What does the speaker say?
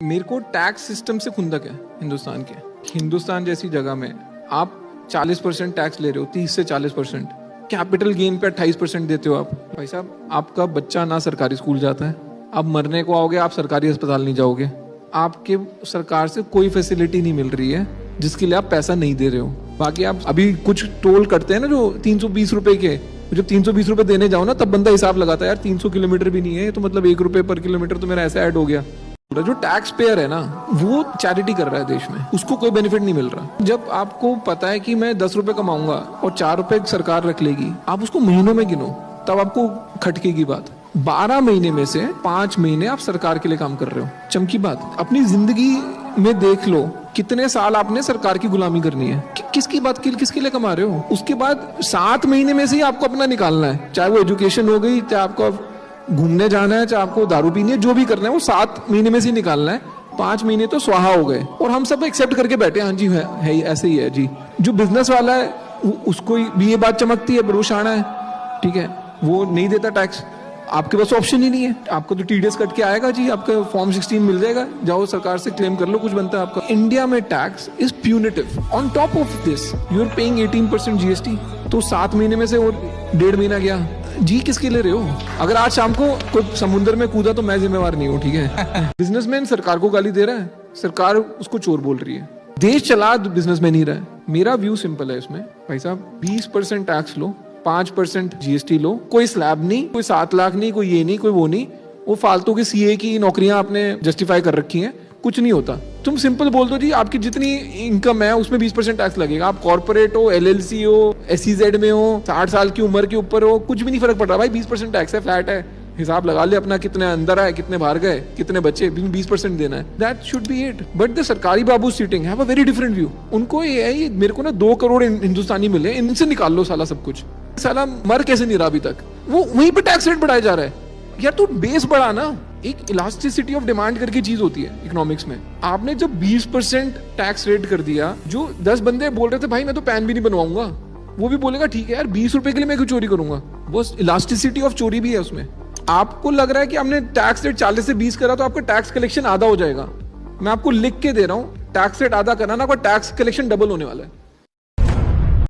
मेरे को tax system से खुंदक है हिंदुस्तान के। हिंदुस्तान जैसी जगह में आप 40% टैक्स ले रहे हो, 30 से 40%। कैपिटल गेन पे 28% देते हो आप। भाई साहब, आपका बच्चा ना सरकारी स्कूल जाता है, आप मरने को आओगे आप सरकारी अस्पताल नहीं जाओगे, आपके सरकार से कोई फैसिलिटी नहीं मिल रही है जिसके लिए आप पैसा नहीं दे रहे हो। बाकी आप अभी कुछ टोल करते हैं ना जो 320 रुपए के, जब 320 रुपए देने जाओ ना तब बंदा हिसाब लगाता है, यार 300 किलोमीटर भी नहीं है तो मतलब 1 रुपए पर किलोमीटर तो मेरा ऐसा ऐड हो गया। जो टैक्स पेयर है ना वो चैरिटी कर रहा है देश में, उसको कोई बेनिफिट नहीं मिल रहा। जब आपको पता है कि मैं 10 रुपए कमाऊंगा और 4 रुपए सरकार रख लेगी, आप उसको महीनों में गिनो तब आपको खटकेगी बात। 12 महीने में से 5 महीने आप सरकार के लिए काम कर रहे हो। चमकी बात, अपनी जिंदगी में देख लो कितने साल आपने सरकार की गुलामी करनी है, किसकी बात किसके लिए कमा रहे हो। उसके बाद 7 महीने में से ही आपको अपना निकालना है, चाहे वो एजुकेशन हो गई, चाहे आपको घूमने जाना है, चाहे आपको दारू पीनी है, जो भी करना है वो 7 महीने में से निकालना है। 5 महीने तो स्वाहा हो गए और हम सब एक्सेप्ट करके बैठे, हाँ जी है ऐसे ही है जी। जो बिजनेस वाला है उसको भी ये बात चमकती है, बरूश आना है, ठीक है, वो नहीं देता टैक्स। आपके पास ऑप्शन ही नहीं है, आपको तो टीडीएस कट के आएगा जी, आपका फॉर्म 16 मिल जाएगा, जाओ सरकार से क्लेम कर लो, कुछ बनता है आपका। इंडिया में tax is punitive. On top of this you are paying 18% GST. तो 7 महीने में से और 1.5 महीना गया जी, किसके ले रहे हो। अगर आज शाम को कोई समुद्र में कूदा तो मैं जिम्मेवार नहीं हूँ, ठीक है। बिजनेसमैन सरकार को गाली दे रहा है, सरकार उसको चोर बोल रही है, देश चला बिजनेसमैन ही रहा है। मेरा व्यू सिंपल है इसमें, भाई साहब 20% टैक्स लो, 5% जीएसटी लो, कोई स्लैब नहीं, कोई 7 लाख नहीं, कोई ये नहीं, कोई वो नहीं, वो फालतू की सीए की नौकरियां आपने जस्टिफाई कर रखी हैं, कुछ नहीं होता। तुम सिंपल बोल दो जी आपकी जितनी इनकम है उसमें 20% टैक्स लगेगा। आप कॉर्पोरेट हो, एलएलसी हो, एसईजेड में हो, 60 साल की उम्र के ऊपर हो, कुछ भी नहीं फर्क पड़ रहा भाई, 20% टैक्स है, फ्लैट है, हिसाब लगा ले अपना, कितने अंदर आए, कितने बाहर गए, कितने बचे, 20% देना है। That should be it. But the सरकारी बाबू sitting have a very different view. उनको ये है, मेरे को ना 2 करोड़ हिंदुस्तानी मिले, इनसे निकाल लो साला सब कुछ। साला मर कैसे नहीं रहा अभी तक, वो वहीं पे टैक्स रेट बढ़ाया जा रहा है। यार तू बेस बढ़ा ना। एक इलास्टिसिटी ऑफ डिमांड करके चीज होती है इकोनॉमिक्स में। आपने जब 20% टैक्स रेट कर दिया, जो 10 बंदे बोल रहे थे भाई मैं तो पैन भी नहीं बनवाऊंगा, वो भी बोलेगा ठीक है यार 20 रुपए के लिए मैं क्यों चोरी करूंगा। वो इलास्टिसिटी ऑफ चोरी भी है उसमें। आपको लग रहा है कि हमने टैक्स रेट 40 से 20 करा तो आपका टैक्स कलेक्शन आधा हो जाएगा। मैं आपको लिख के दे रहा हूँ, टैक्स रेट आधा करना ना, आपका टैक्स कलेक्शन डबल होने वाला है।